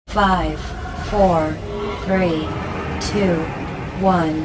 5, 4, 3, 2, 1.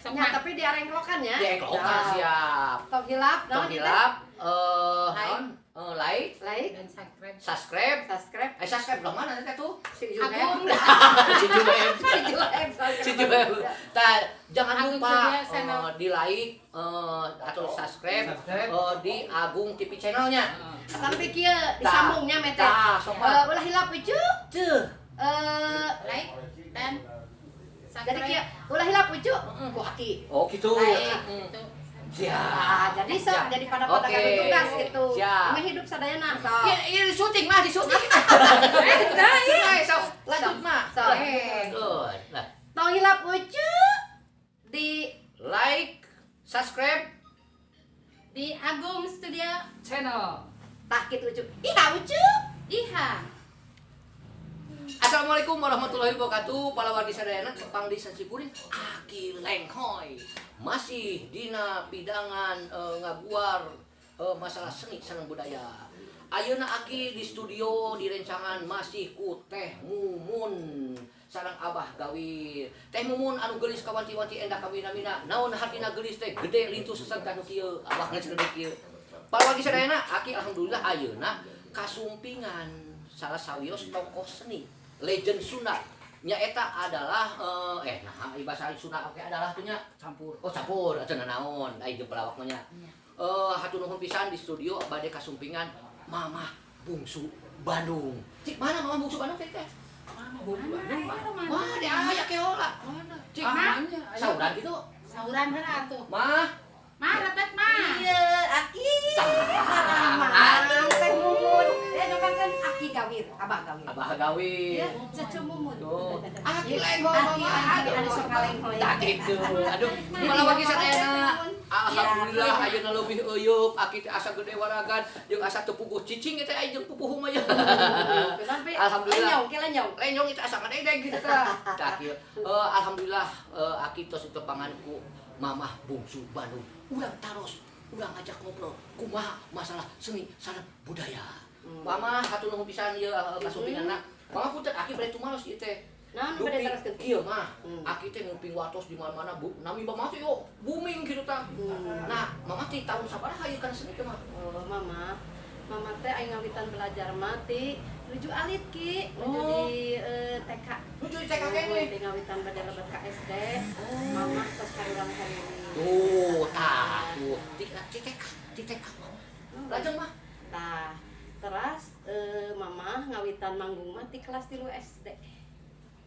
Ya, tapi di areng kelokan ya. Di engklokan siap. Tong hilap, Tong naon hilap, like, like, dan subscribe. subscribe. Belum mana nanti tuh? Si Agung. Juhem. Si Juhem. Si Juhem. Jangan Agung lupa Surya channel. di like atau subscribe di Agung TV channelnya. Tapi kieu disambungnya mete. Ulah hilap ucup. Like dan jadi kieu ulah hilap ucup ku aki. Oh gitu. Ya, jadi sok jadi pada tugas gitu. Ini hidup sadayana. Sok. Iya di syuting mah, di syuting. Sok lanjut mah. Sok. Good. Nah, Tong hilap ucup di like, subscribe di Agung Studio channel. tah kitu ucup. Iha ucup. Iha. Assalamualaikum warahmatullahi wabarakatuh. Para wargi sadayana Jepang di Sancipuring Aki Lenghoy masih dina pidangan ngaguar masalah seni sareng budaya. Ayeuna Aki di studio di rencangan masih ku Teh Mumun sareng Abah Gawir. Teh Mumun anu geulis kawanti-wanti endah kawina-mina. Naon hartina geulis teh gede lintu sesan kanu kieu. Abah geus gede kieu. Para wargi sadayana Aki alhamdulillah ayeuna kasumpingan salah sawios tokoh seni legend Sunda nyaeta adalah nah bahasa Sunda oke adalah tuhnya campur cenah naon ai jeung pelawak nya hatur nuhun pisan di studio bade kasumpingan Mamah Bungsu Bandung. Cik mana Mamah Bungsu Bandung teh? Mana Bungsu Bandung? Wah, dia aya keola. Mana? Cik mah sauran gitu. Sauran heula atuh. Mah Rebet mah. Iya, Aki. Aduh. Teh Mumun. Nyobakeun Aki Gawir, Abah Gawir. Abah Gawir. Ya, Cucu Mumun. Tuh. Aki Lenghoy Aki, Mama. ada suka Lenghoy. Tak gitu. Aduh, malah bagi sadayana. Alhamdulillah ayeuna leuwih euyeup, Aki teh asa gede waragan jeung asa teu puguh cicing teh aya jeung pupuh mah ya. Alhamdulillah. Lenyong itu asa ngadeg gitu tah. Tah kieu. Alhamdulillah Aki tos tepanganku Mamah Bungsu Bandung. Urang taros, urang ngajak ngobrol kumaha masalah seni sareng budaya. Mamah hatur nuhun pisan ieu kasumpinganna. Mamah punten Aki bade tumaros ieu teh. Naon bade teruskeun? Kieu mah. Aki teh nguping watos di mana-mana nami Mamah teh yo booming kitu tah. Nah, Mamah teh tahun sabaraha ieu kana seni teh mah? Oh, Mama teh aya ngawitan belajar mati nuju alit ki, nuju di TK. Nuju di TK kene. Teh ngawitan bade lebet ka SD. Mama tos kaurang kene. Tuh, tah, tuh. Titek. Lajeng mah. Tah, terus Mama ngawitan manggung mah ti kelas 3 SD.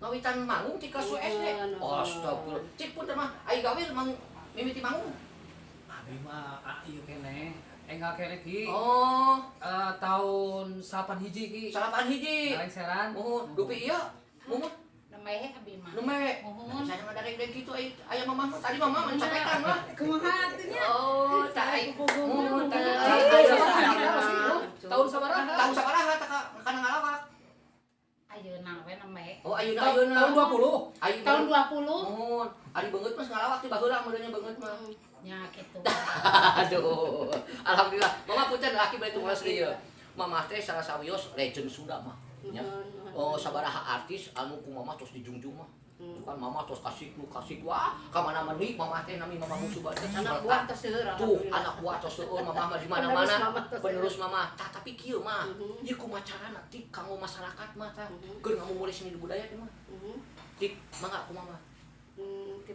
Ngawitan manggung ti kelas SD. Astagfirullah. Cik punten mah ai Gawir mimiti manggung. Abi mah ieu kene. Enggal kene ki. Oh, Tahun 8 hiji ki. salapan hiji. Lengseran. Muhun, dupi ieu. Muhun. Nemeh abi mah. Nume. Muhun. Saya mah dareng-dareng kitu aya Mamah mah. Tadi Mamah mencapekan mah. Kumaha atunya? Oh, tah ai. Muhun, Tahun sabaraha? Tahun sabaraha tah kana ngalawak? Ayeuna we nemeh. Oh, ayeuna. Tahun 20. Ayeuna. Tahun 20. Muhun. Ari beungeut mah ngalawak ti baheula meureunnya beungeut mah. Nya kitu. Aduh, alhamdulillah. Mama punten Aki bade tumaros deui. Mamah teh salah sawios legend Sunda mah. Nya. Oh, sabaraha artis anu ku Mamah tos dijungjung mah. Kan Mamah tos kasih wah, ka mana meuni Mamah teh nami Mamah Bungsu Bandung. Anak buah tos seueur. Tuh, anak buah tos seueur Mamah mah di mana-mana. Penerus Mamah. Mamah. Tah tapi kieu mah, ieu kumacarana ti kanggo masyarakat mah tah. Keur ngamu mulai seni budaya teh mah. Tik mangga ku Mamah.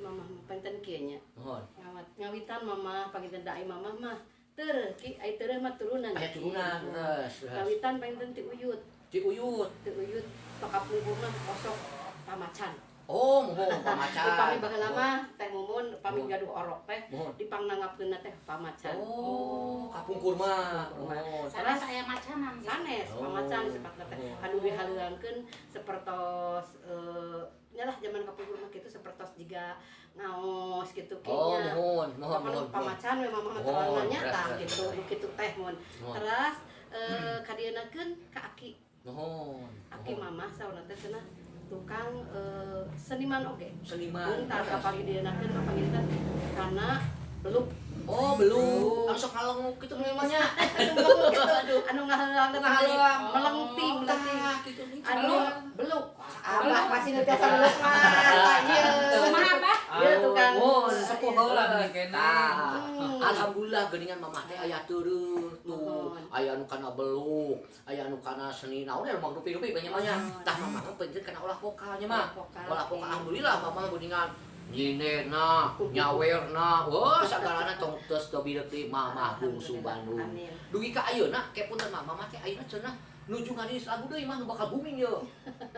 mama panten kieu nya. Mohon. Ngawitan mama panginten da ai mama mah teu ki ai teu mah turunan. Aya turunan terus. Ngawitan panginten ti uyut. Ti uyut. Ti uyut tok kapungkur mah kosok pamacan. Oh, mohon pamacan. Upami baheula mah teh mumun upami gaduh orok teh Mohon. dipangnangapkeun teh pamacan. Oh, kapungkur mah. Mohon. Sanes saya macanan. sanes Oh. pamacan sepatna teh anu dihaleuangkeun sapertos nyalah zaman kapungkur mah kitu sapertos jiga ngaos kitu Oh, kinya. mohon, mohon, mohon. Pamacan we mama Mohon, terangnya beras, tah beras, gitu beras. nu kitu teh mun. Mohon. Terus kadienakeun ka aki. Mohon. Aki mama sauna teh cenah tukang seniman oge. Seniman. Tah kapali dienakeun panggilkeun kana beluk. Oh, belum. Langsung kalenguk gitu namanya. Anu ngahalang melengting gitu nih. anu beluk abah pasti nu tiasa beluk mah ieu Kumaha apa? Ieu tukang sepuh heula geuning kene. Alhamdulillah geuningan mamah teh aya teureum tuh. Aya anu kana beluk, aya anu kana seni naon ya mah rupi-rupi banyak mah nya. Tah mamah mah penting kana olah vokalnya mah. Olah vokal alhamdulillah mamah geuningan nyinena, nyawerna, wah sagarana tong tos dobireup ti mamah bungsu Bandung. Dugi ka ayeuna ke punten mamah teh ayeuna cenah nuju ngarinis lagu deui mah nu bakal booming ye.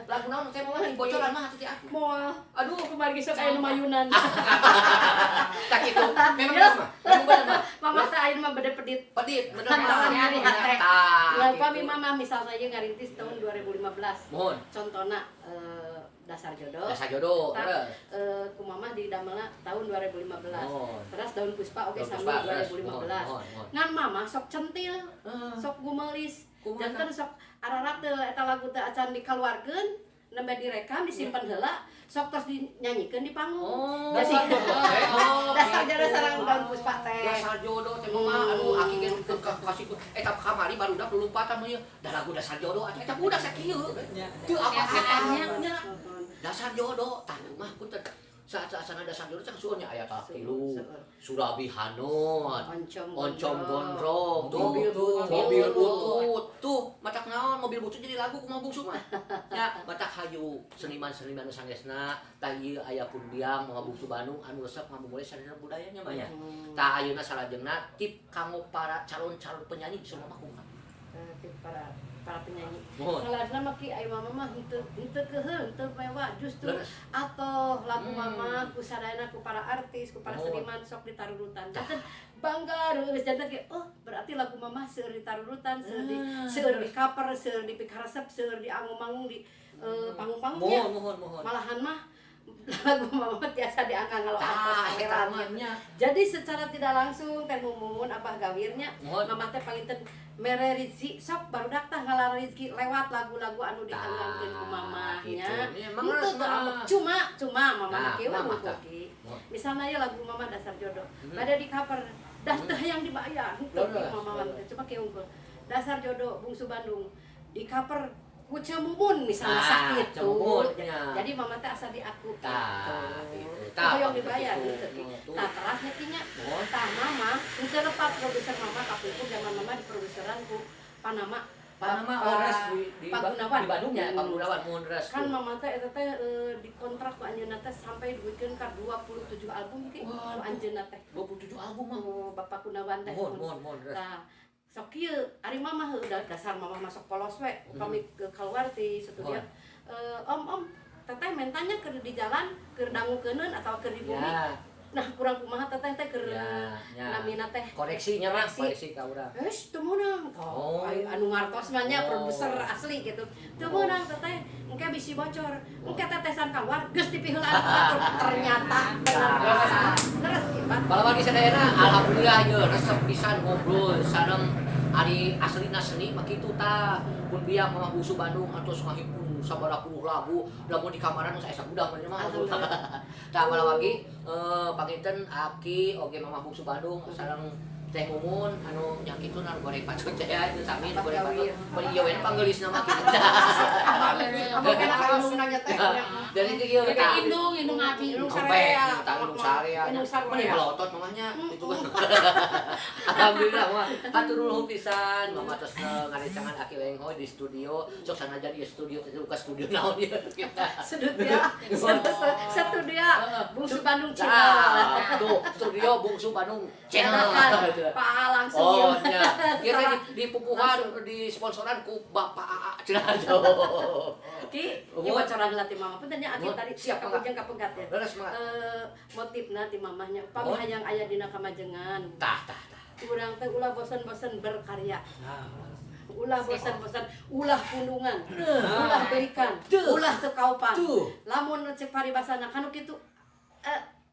Lagu naon teh mamah bocoran mah hati aku. moal Aduh, kumargi sok aya nu mayunan tak itu. Memang bener mah. Memang bener mah. mama teh aya mah bade pedit Pedit, bener Tambah mah. nyari hate. Tah, Lah gitu. pami mama misalnya ieu ngarintis tahun 2015 Mohon. contohna dasar jodoh Dasar jodoh, Tah, terus. ku mama di damelna tahun 2015 Mohon. terus daun puspa oge Daun sami Puspa, terus. 2015 Mohon, mohon. ngan mama sok centil sok gumelis janten sok ararat teu eta lagu teh acan dikaluarkeun nembe direkam disimpen heula sok tos dinyanyikeun di panggung Oh, Dasar gitu. jodoh sareng daun puspa teh Dasar jodoh teh mah aduh aki gen kasih eta kamari barudak lulumpatan mah ieu. Da lagu dasar jodoh eta budak sakieu. Teu apa-apanya nya. Dasar jodoh tah mah punten. Saat-saat dasar jodoh cak sueunya aya tilu. Surabi Hanot. Oncom Gondrong tuh mobil butut tuh matak naon mobil butut jadi lagu kumaha bungsu mah ya matak hayu seniman-seniman nu sangesna tah ieu aya pundiang moga bungsu Bandung anu resep ngabumulai sadaya budayanya mah ya tah ayeuna salajengna tip kanggo para calon-calon penyanyi semua mah kumaha para penyanyi. Mohon. Saladna mah ki aya mama mah henteu keheul, henteu mewah justru atoh lagu mama ku sadayana ku para artis, ku para seniman sok ditarurutan. Janten bangga reus janten ge oh berarti lagu mama seueur ditarurutan, seueur di cover, seueur di pikaresep, seueur di anggung-anggung di panggung-panggungnya. Mohon. Malahan mah lagu mama tiasa diangkat kalau atas herannya. Jadi secara tidak langsung teh mumun abah gawirnya mama teh panginten mere rezeki sok barudak tah ngalar rezeki lewat lagu-lagu anu dianggarkeun ku mamahnya. Itu cuma mama mah kieu mukoki. Misalnya ya lagu mama dasar jodoh. Bade di cover dah teh yang dibayar. Mama teh coba kieu unggul. Dasar jodoh bungsu Bandung di cover ku Cemumun misalnya sakit tuh. Jadi mama teh asa di aku gitu. Tah yang dibayar gitu. Tah terasnya kinya. Tah mama henteu lepat produser mama kapungkur zaman mama di produseran ku Panama Ores di Pagunawan. Di Bandung ya, Pagunawan mohon res. Kan mama teh eta teh dikontrak ku anjeunna teh sampai duikeun ka 27 album ki ku anjeunna teh. 27 album mah. Bapak Gunawan teh. Mohon res. Tah sok kieu ari mama udah dasar mama masuk polos we upami keluar ti studio om teteh mentanya keur di jalan keur dangukeun atau keur di bumi nah kurang kumaha teteh teh keur namina teh koreksinya mah koreksi ka urang teu meunang anu ngartos mah nya produser asli gitu teu meunang teteh engke bisi bocor engke tetesan keluar geus dipiheulan ternyata bener terus balawan di sadayana alhamdulillah ye resep pisan ngobrol sareng ari aslina seni mah kitu tah pun biang mama bungsu Bandung atos ngahimpun sabaraha puluh lagu lamun di kamaran saya sagudang bener mah tah balawagi panginten aki oge mama bungsu Bandung sareng Teh Mumun anu nya kitu anu goreng pacot teh itu sami goreng pacot bari ieu we panggelisna mah kitu. Apa kana anu nanya teh. Dari itu kieu Bebek tah. indung abi. Indung Sampai sarea. indung sarea. Indung sarea. Meni melotot mamanya itu kan. Alhamdulillah mah hatur nuhun pisan mama tos ngarecangan Aki Lenghoy di studio. Sok sanajan di studio teh buka studio naon ieu kita. Sedut dia. Satu dia. Bungsu Bandung Cina. Nah, tuh studio Bungsu Bandung channel. Pak langsung. Oh, nya. Kita di pupuhan di sponsoran ku Bapak AA cenah jauh. Ki, ieu bocoran heula ti mama. Puntennya Aki tadi Siap, Mama. kapujeng kapegat ya. Leres mah. Motifna ti mamahnya upami hayang aya dina kamajengan. Tah. Urang teh ulah bosan-bosan berkarya. Nah, Ulah bosan-bosan, ulah pundungan, ulah berikan, ulah teu kaupan. Lamun cek paribasana kanu kitu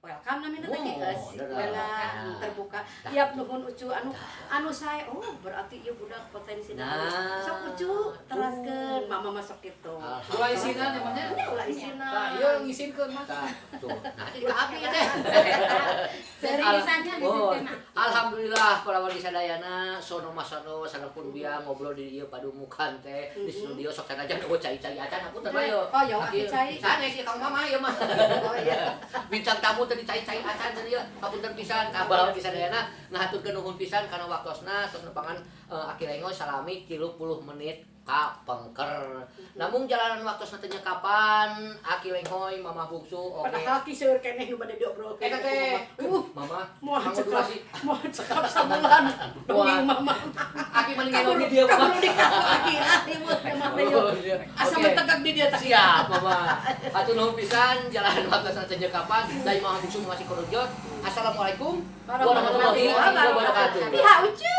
welcome na minta teh geus. Welcome terbuka. Tiap nuhun ucu anu sae. Oh, berarti ieu budak potensi. Sok ucu teraskeun mama masuk kitu. ulah isinan emangnya. Ulah isina. Tah, ieu ngisinkeun mah. Tuh, nanti ke abi teh. Seriusannya di Oh, tema. alhamdulillah para wali sadayana sono masono saneupun biang ngobrol di ieu padumukan teh di studio sok sanajan eueuh cai-cai acan hapunten mah yo. Oh, yo aki cai. Sanes ieu Kang Mama ieu mah. Oh iya. Bintang tamu teh dicai-cai acan teh ieu hapunten pisan ka bala wali sadayana ngahaturkeun nuhun pisan kana waktosna tos nepangan Aki Lenghoy salami 30 menit ka pengker. Namun jalanan waktu teh kapan Aki Lenghoy Mama Bungsu oke. Padahal ki seueur keneh nu bade diobrolkeun. Eta teh Mama Mau kanggo cekap, durasi. mau cekap sabulan. Dongeng mama. Aki mending ngelong di dia Mama. Kabur di kata lagi ribut emang teh yo. Asa Oke. mentegak di dia tak. Siap Mama. Hatur nuhun pisan jalanan waktu teh kapan dari Mama Bungsu masih kerujot. Assalamualaikum warahmatullahi wabarakatuh. Piha ucu.